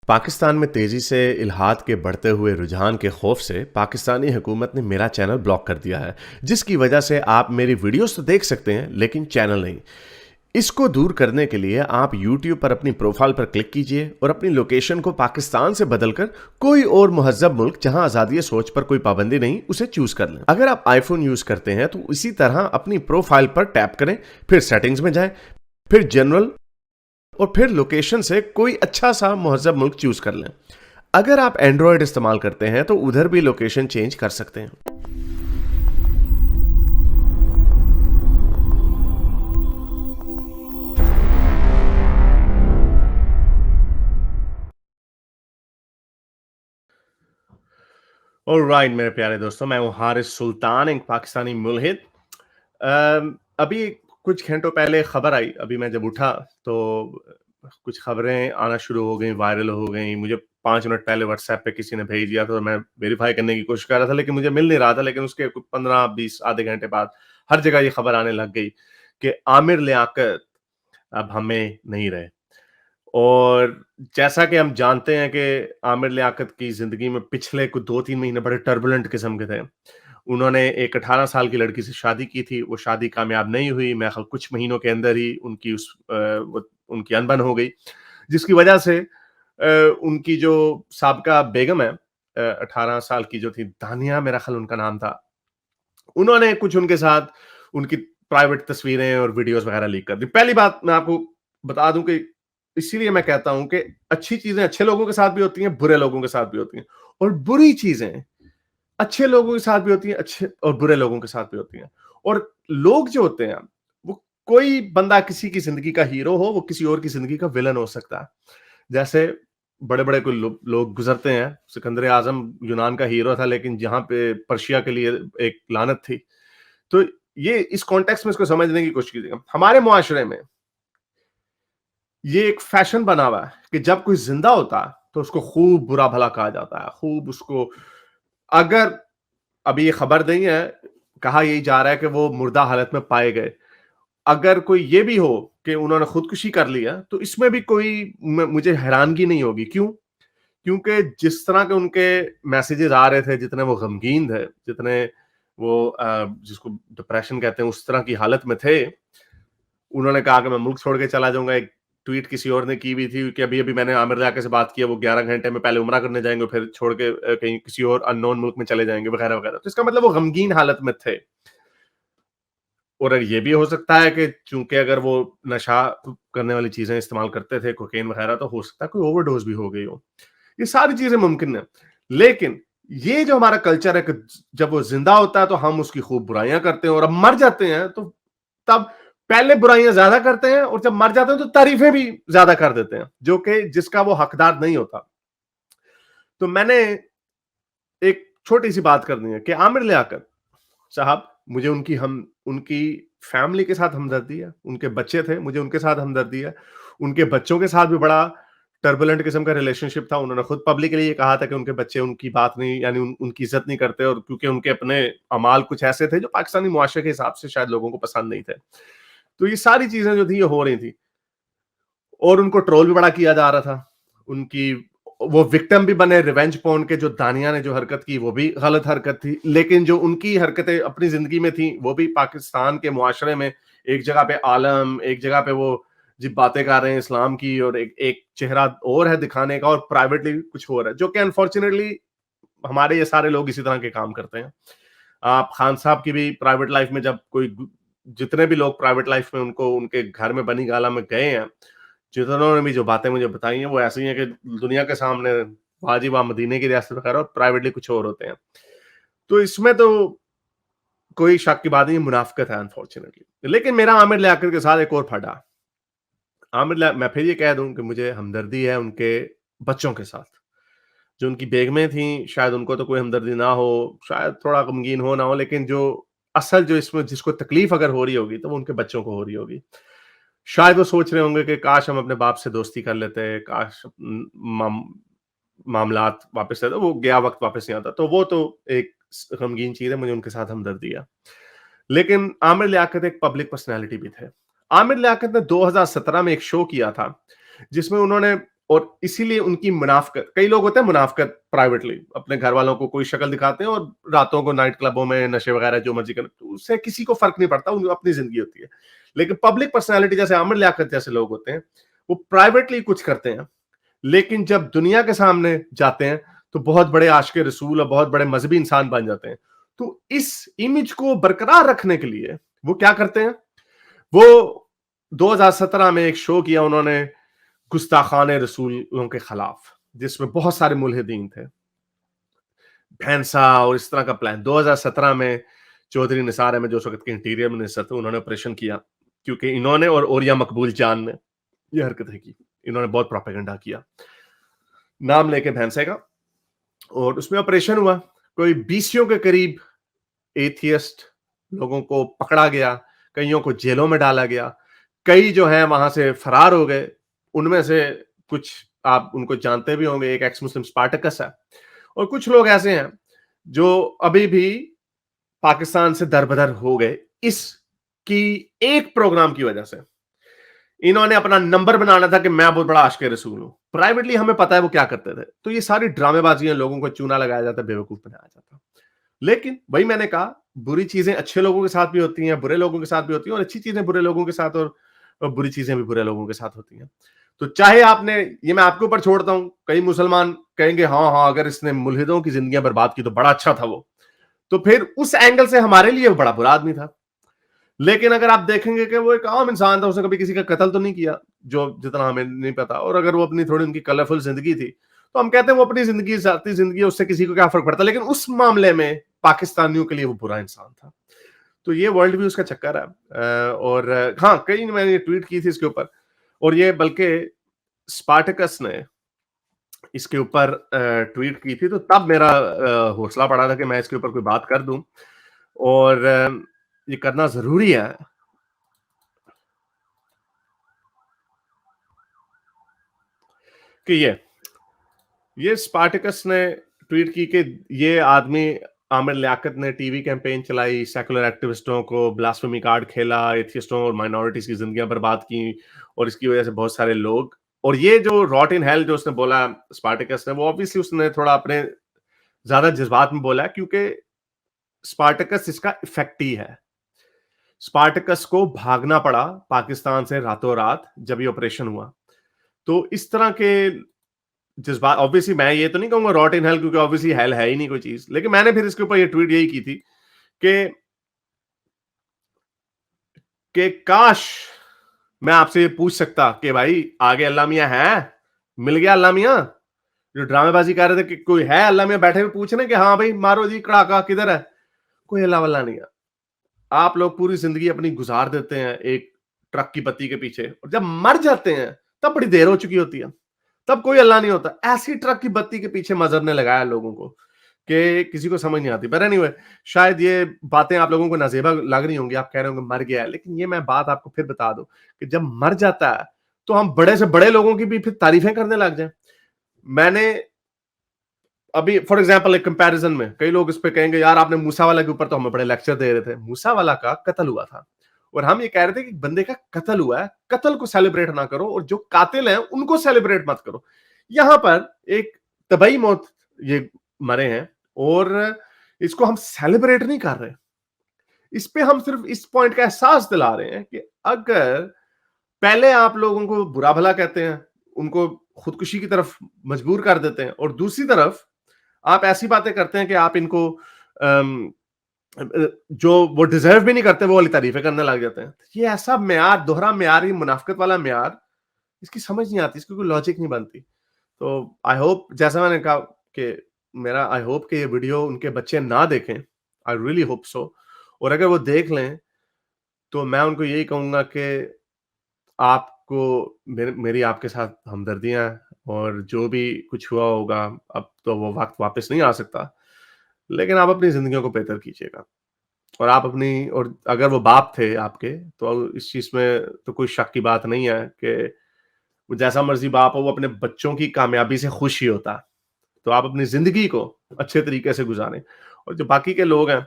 पाकिस्तान में तेजी से इल्हाद के बढ़ते हुए रुझान के खौफ से पाकिस्तानी हुकूमत ने मेरा चैनल ब्लॉक कर दिया है, जिसकी वजह से आप मेरी वीडियोस तो देख सकते हैं लेकिन चैनल नहीं। इसको दूर करने के लिए आप YouTube पर अपनी प्रोफाइल पर क्लिक कीजिए और अपनी लोकेशन को पाकिस्तान से बदलकर कोई और मुहज्जब मुल्क जहां आज़ादी सोच पर कोई पाबंदी नहीं उसे चूज कर लें। अगर आप आईफोन यूज करते हैं तो इसी तरह अपनी प्रोफाइल पर टैप करें, फिर सेटिंग्स में जाएं, फिर जनरल और फिर लोकेशन से कोई अच्छा सा मुहज्जब मुल्क चूज कर लें। अगर आप एंड्रॉयड इस्तेमाल करते हैं तो उधर भी लोकेशन चेंज कर सकते हैं। ऑलराइट मेरे प्यारे दोस्तों, मैं हूं हारिस सुल्तान, एक पाकिस्तानी मुल्हिद। अभी कुछ घंटों पहले खबर आई, अभी मैं जब उठा तो कुछ खबरें आना शुरू हो गई, वायरल हो गई। मुझे 5 मिनट पहले व्हाट्सएप पे किसी ने भेज दिया, तो मैं वेरीफाई करने की कोशिश कर रहा था लेकिन मुझे मिल नहीं रहा था। लेकिन उसके 15-20 आधे घंटे बाद हर जगह ये खबर आने लग गई कि आमिर लियाकत अब हमें नहीं रहे। और जैसा कि हम जानते हैं कि आमिर लियाकत की ज़िंदगी में पिछले कुछ 2-3 महीने बड़े टर्बुलेंट किस्म के थे। उन्होंने एक 18 साल की लड़की से शादी की थी, वो शादी कामयाब नहीं हुई। मेरे ख़्याल कुछ महीनों के अंदर ही उनकी अनबन हो गई, जिसकी वजह से उनकी जो साबका बेगम है, 18 साल की जो थी, दानिया मेरा ख़्याल उनका नाम था, उन्होंने कुछ उनके साथ उनकी प्राइवेट तस्वीरें और वीडियोज़ वग़ैरह लीक कर दी। पहली बात मैं आपको बता दूँ कि इसीलिए मैं कहता हूं कि अच्छी चीजें अच्छे लोगों के साथ भी होती हैं, बुरे लोगों के साथ भी होती हैं, और बुरी चीजें अच्छे लोगों के साथ भी होती हैं, अच्छे और बुरे लोगों के साथ भी होती हैं। और लोग जो होते हैं, वो कोई बंदा किसी की जिंदगी का हीरो हो, वो किसी और की जिंदगी का विलन हो सकता है। जैसे बड़े बड़े कोई लोग गुजरते हैं। सिकंदर आजम यूनान का हीरो था, लेकिन जहां पे पर्शिया के लिए एक लानत थी। तो ये इस कॉन्टेक्स्ट में इसको समझने की कोशिश कीजिएगा। हमारे मुआशरे में ये एक फैशन बना हुआ है कि जब कोई जिंदा होता है तो उसको खूब बुरा भला कहा जाता है, खूब उसको। अगर अभी ये खबर नहीं है, कहा यही जा रहा है कि वो मुर्दा हालत में पाए गए। अगर कोई ये भी हो कि उन्होंने खुदकुशी कर लिया, तो इसमें भी कोई मुझे हैरानगी नहीं होगी। क्यों? क्योंकि जिस तरह के उनके मैसेजेस आ रहे थे, जितने वो गमगीन थे, जितने वो जिसको डिप्रेशन कहते हैं, उस तरह की हालत में थे। उन्होंने कहा कि मैं मुल्क छोड़ के चला जाऊंगा। एक ट्वीट किसी और ने की भी थी कि अभी अभी मैंने आमिर लियाकत से बात की है, वो 11 घंटे में पहले उमरा करने जाएंगे, फिर छोड़ के कहीं किसी और अननोन मुल्क में चले जाएंगे, वगैरह वगैरह। तो इसका मतलब वो गमगीन हालत में थे। और ये भी हो सकता है कि चूंकि अगर वो नशा करने वाली चीजें इस्तेमाल करते थे, कोकेन वगैरह, तो हो सकता है कोई ओवरडोज भी हो गई हो। ये सारी चीजें मुमकिन है। लेकिन ये जो हमारा कल्चर है कि जब वो जिंदा होता है तो हम उसकी खूब बुराइयां करते हैं, और अब मर जाते हैं तो तब पहले बुराइयां ज्यादा करते हैं, और जब मर जाते हैं तो तारीफें भी ज्यादा कर देते हैं, जो कि जिसका वो हकदार नहीं होता। तो मैंने एक छोटी सी बात करनी है कि आमिर लियाकत साहब, मुझे उनकी फैमिली के साथ हमदर्दी है। उनके बच्चे थे, मुझे उनके साथ हमदर्दी है। उनके बच्चों के साथ भी बड़ा टर्बुलेंट किस्म का रिलेशनशिप था। उन्होंने खुद पब्लिकली ये कहा था कि उनके बच्चे उनकी बात नहीं, यानी उनकी इज्जत नहीं करते, और क्योंकि उनके अपने अमाल कुछ ऐसे थे जो पाकिस्तानी मुआशरे के हिसाब से शायद लोगों को पसंद नहीं थे। तो ये सारी चीजें जो थी, ये हो रही थी। और उनको ट्रोल भी बड़ा किया जा रहा था। उनकी वो विक्टिम भी बने रिवेंज पोर्न के। जो दानिया ने जो हरकत की, वो भी गलत हरकत थी, लेकिन जो उनकी हरकतें अपनी जिंदगी में थी, वो भी पाकिस्तान के मुआशरे में एक जगह पे आलम, एक जगह पे वो जी बातें कर रहे हैं इस्लाम की, और एक चेहरा और है दिखाने का, और प्राइवेटली कुछ और है, जो कि अनफॉर्चुनेटली हमारे ये सारे लोग इसी तरह के काम करते हैं। आप खान साहब की भी प्राइवेट लाइफ में, जब कोई जितने भी लोग प्राइवेट लाइफ में उनको उनके घर में बनी गाला में गए हैं, जितनों ने भी जो बातें मुझे बताई हैं, वो ऐसी हैं कि दुनिया के सामने वाजिब मदीने की रियासत वगैरह, और प्राइवेटली कुछ और होते हैं। तो इसमें तो कोई शक की बात नहीं, मुनाफिकत है अनफॉर्चुनेटली। लेकिन मेरा आमिर लियाकत के साथ एक और फटा। मैं फिर ये कह दूं कि मुझे हमदर्दी है उनके बच्चों के साथ। जो उनकी बेगमें थी, शायद उनको तो कोई हमदर्दी ना हो, शायद थोड़ा गमगीन हो ना हो, लेकिन जो असल जो इसमें जिसको तकलीफ अगर हो रही होगी, तो वो उनके बच्चों को हो रही होगी। शायद वो सोच रहे होंगे कि काश हम अपने बाप से दोस्ती कर लेते, काश मामलात वापस आते, वो गया वक्त वापस नहीं आता। तो वो तो एक गमगीन चीज है, मुझे उनके साथ हमदर्दी है। लेकिन आमिर लियाकत एक पब्लिक पर्सनैलिटी भी थे। आमिर लियाकत ने 2017 में एक शो किया था, जिसमें उन्होंने और इसीलिए उनकी मुनाफ़क़त, कई लोग होते हैं मुनाफ़क़त प्राइवेटली, अपने घर वालों को कोई शक्ल दिखाते हैं और रातों को नाइट क्लबों में नशे वगैरह जो मर्ज़ी करें, तो उससे किसी को फ़र्क नहीं पड़ता, उनकी अपनी ज़िंदगी होती है। लेकिन पब्लिक पर्सनैलिटी जैसे आमिर लियाकत जैसे लोग होते हैं, वो प्राइवेटली कुछ करते हैं, लेकिन जब दुनिया के सामने जाते हैं, तो बहुत बड़े आशिक़े रसूल और बहुत बड़े मज़हबी इंसान बन जाते हैं। तो इस इमेज को बरकरार रखने के लिए वो क्या करते हैं, वो 2017 में एक शो किया उन्होंने गुस्ताखाने रसूलों के खिलाफ, जिसमें बहुत सारे मुल्हिदीन थे। भैंसा और इस तरह का प्लान 2017 में चौधरी निसार अहमद जो उस वक़्त के इंटीरियर मिनिस्टर थे, उन्होंने ऑपरेशन किया, क्योंकि इन्होंने और ओरिया मकबूल जान ने ये हरकतें की। इन्होंने बहुत प्रोपेगेंडा किया, नाम लेके भैंसे का, और उसमें ऑपरेशन हुआ। कोई 20 के करीब एथियस्ट लोगों को पकड़ा गया, कइयों को जेलों में डाला गया, कई जो हैं वहां से फरार हो गए। उनमें से कुछ आप उनको जानते भी होंगे, एक एक्स मुस्लिम स्पार्टकस है, और कुछ लोग ऐसे हैं जो अभी भी पाकिस्तान से दरबदर हो गए इसकी एक प्रोग्राम की वजह से। इन्होंने अपना नंबर बनाना था कि मैं बहुत बड़ा आशिक़े रसूल हूं। प्राइवेटली हमें पता है वो क्या करते थे। तो ये सारी ड्रामेबाजियां, लोगों को चूना लगाया जाता, बेवकूफ बनाया जाता। लेकिन वही मैंने कहा, बुरी चीजें अच्छे लोगों के साथ भी होती हैं, बुरे लोगों के साथ भी होती हैं, और अच्छी चीजें बुरे लोगों के साथ, और बुरी चीजें भी बुरे लोगों के साथ होती हैं। तो चाहे आपने, ये मैं आपके ऊपर छोड़ता हूं, कई मुसलमान कहेंगे हाँ हाँ अगर इसने मुल्हिदों की जिंदगियां बर्बाद की तो बड़ा अच्छा था वो, तो फिर उस एंगल से हमारे लिए वो बड़ा बुरा आदमी था। लेकिन अगर आप देखेंगे कि वो एक आम इंसान था, उसने कभी किसी का कत्ल तो नहीं किया, जो जितना हमें नहीं पता, और अगर वो अपनी थोड़ी उनकी कलरफुल जिंदगी थी, तो हम कहते हैं वो अपनी जिंदगी जाती जिंदगी, उससे किसी को क्या फर्क पड़ता। लेकिन उस मामले में पाकिस्तानियों के लिए वो बुरा इंसान था। तो ये वर्ल्ड व्यू उसका चक्कर है। और हाँ, कई मैंने ट्वीट की थी इसके ऊपर, और ये बल्कि स्पार्टकस ने इसके ऊपर ट्वीट की थी, तो तब मेरा हौसला बढ़ा था कि मैं इसके ऊपर कोई बात कर दूं, और ये करना जरूरी है। कि ये स्पार्टकस ने ट्वीट की कि ये आदमी आमिर लियाकत ने टीवी कैंपेन चलाई, सेकुलर एक्टिविस्टों को ब्लास्फेमी कार्ड खेला, एथियस्टों और माइनॉरिटीज की जिंदगियां बर्बाद की, और इसकी वजह से बहुत सारे लोग, और ये जो रॉट इन हेल जो उसने बोला स्पार्टकस ने, वो ऑब्वियसली उसने थोड़ा अपने ज्यादा जज्बात में बोला, क्योंकि स्पार्टकस इसका इफेक्ट ही है। स्पार्टकस को भागना पड़ा पाकिस्तान से रातों रात जब ये ऑपरेशन हुआ। तो इस तरह के जज्बात, ऑब्वियसली मैं ये तो नहीं कहूंगा रॉट इन हेल, क्योंकि ऑब्वियसली हेल है ही नहीं कोई चीज, लेकिन मैंने फिर इसके ऊपर ये ट्वीट यही की थी कि काश मैं आपसे ये पूछ सकता कि भाई आगे अल्लाह मियां है, मिल गया अल्लाह मियां, जो ड्रामेबाजी कर रहे थे कि कोई है अल्लाह मियां बैठे हुए पूछ रहे कि हाँ भाई मारो जी कड़ाका किधर है, कोई अल्लाह वल्लाह नहीं है। आप लोग पूरी जिंदगी अपनी गुजार देते हैं एक ट्रक की बत्ती के पीछे, और जब मर जाते हैं तब बड़ी देर हो चुकी होती है, तब कोई अल्लाह नहीं होता। ऐसी ट्रक की बत्ती के पीछे मजहब ने लगाया लोगों को कि किसी को समझ नहीं आती। पर एनीवे, शायद ये बातें आप लोगों को नाजेबा लग रही होंगी, आप कह रहे होंगे मर गया है, लेकिन ये मैं बात आपको फिर बता दूं कि जब मर जाता है तो हम बड़े से बड़े लोगों की भी फिर तारीफें करने लग जाए। मैंने अभी फॉर एग्जाम्पल एक कंपैरिजन में कई लोग इस पे कहेंगे यार आपने मूसा वाला के ऊपर तो हमें बड़े लेक्चर दे रहे थे, मूसा वाला का कत्ल हुआ था, और हम ये कह रहे थे कि बंदे का कत्ल हुआ है, कत्ल को सेलिब्रेट ना करो, और जो कातिल हैं उनको सेलिब्रेट मत करो। यहां पर एक तबाही मौत ये मरे हैं, और इसको हम सेलिब्रेट नहीं कर रहे। इस पे हम सिर्फ इस पॉइंट का एहसास दिला रहे हैं कि अगर पहले आप लोगों को बुरा भला कहते हैं, उनको खुदकुशी की तरफ मजबूर कर देते हैं, और दूसरी तरफ आप ऐसी बातें करते हैं कि आप इनको जो वो डिजर्व भी नहीं करते वो वाली तारीफें करने लग जाते हैं। ये ऐसा म्यार, दोहरा म्यार, ये मुनाफिकत वाला म्यार, इसकी समझ नहीं आती, इसकी कोई लॉजिक नहीं बनती। तो आई होप, जैसा मैंने कहा कि मेरा आई होप कि ये वीडियो उनके बच्चे ना देखें, आई रियली होप सो, और अगर वो देख लें तो मैं उनको यही कहूंगा कि आपको मेरी आपके साथ हमदर्दियां हैं, और जो भी कुछ हुआ होगा, अब तो वो वक्त वापस नहीं आ सकता, लेकिन आप अपनी जिंदगियों को बेहतर कीजिएगा, और आप अपनी, और अगर वो बाप थे आपके, तो इस चीज में तो कोई शक की बात नहीं है कि वो जैसा मर्जी बाप हो, वो अपने बच्चों की कामयाबी से खुश ही होता है। तो आप अपनी जिंदगी को अच्छे तरीके से गुजारें, और जो बाकी के लोग हैं,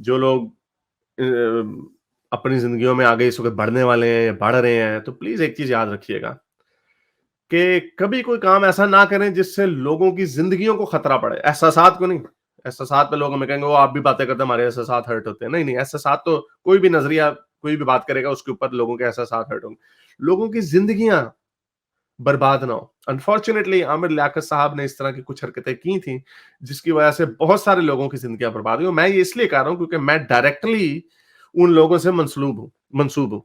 जो लोग अपनी जिंदगियों में आगे इस वक्त बढ़ने वाले हैं या बढ़ रहे हैं, तो प्लीज एक चीज याद रखिएगा कि कभी कोई काम ऐसा ना करें जिससे लोगों की जिंदगियों को खतरा पड़े, एहसासात को नहीं। एहसासात पे लोग हमें कहेंगे वो आप भी बातें करते हैं, हमारे एहसासात हर्ट होते हैं। नहीं नहीं, एहसासात तो कोई भी नजरिया, कोई भी बात करेगा उसके ऊपर लोगों के एहसासात हर्ट होंगे। लोगों की जिंदगियां बर्बाद ना हो। अनफॉर्चुनेटली आमिर लियाकत साहब ने इस तरह की कुछ हरकतें की थी जिसकी वजह से बहुत सारे लोगों की जिंदगियां बर्बाद हुई। मैं ये इसलिए कह रहा हूं क्योंकि मैं डायरेक्टली उन लोगों से मंसूब हूं।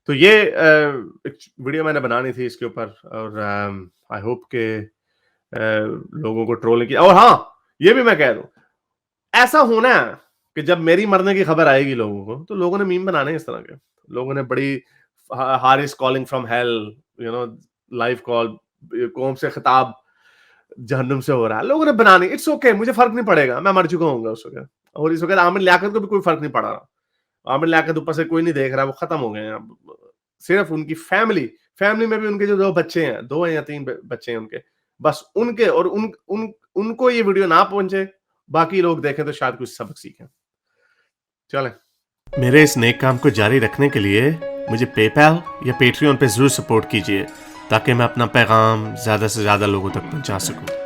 तो ये एक वीडियो मैंने बनानी थी इसके ऊपर, और आई होप के लोगों को ट्रोल किया। और हाँ, ये भी मैं कह दूं, ऐसा होना है कि जब मेरी मरने की खबर आएगी लोगों को, तो लोगों ने मीम बनाने हैं इस तरह के। लोगों ने बड़ी Haris calling from hello, you know, live call, कौम से खिताब जहन्नुम से हो रहा है, लोगों ने बनानी। इट्स ओके, मुझे फर्क नहीं पड़ेगा, मैं मर चुका हूँ उस वक्त। और इस वक्त आमिर लियाकत को भी कोई फर्क नहीं पड़ रहा। आमिर लियाकत ऊपर से कोई नहीं देख रहा, वो खत्म हो गए हैं अब। सिर्फ उनकी फैमिली में भी उनके जो 2 बच्चे हैं, 2 या 3 बच्चे हैं उनके, बस उनके और उनको ये वीडियो ना पहुंचे, बाकी लोग देखें तो शायद कुछ सबक सीखें। चलें। मेरे इस नेक काम को जारी रखने के लिए मुझे पेपैल या पेट्रियन पे जरूर सपोर्ट कीजिए ताकि मैं अपना पैगाम ज्यादा से ज्यादा लोगों तक पहुंचा सकूं।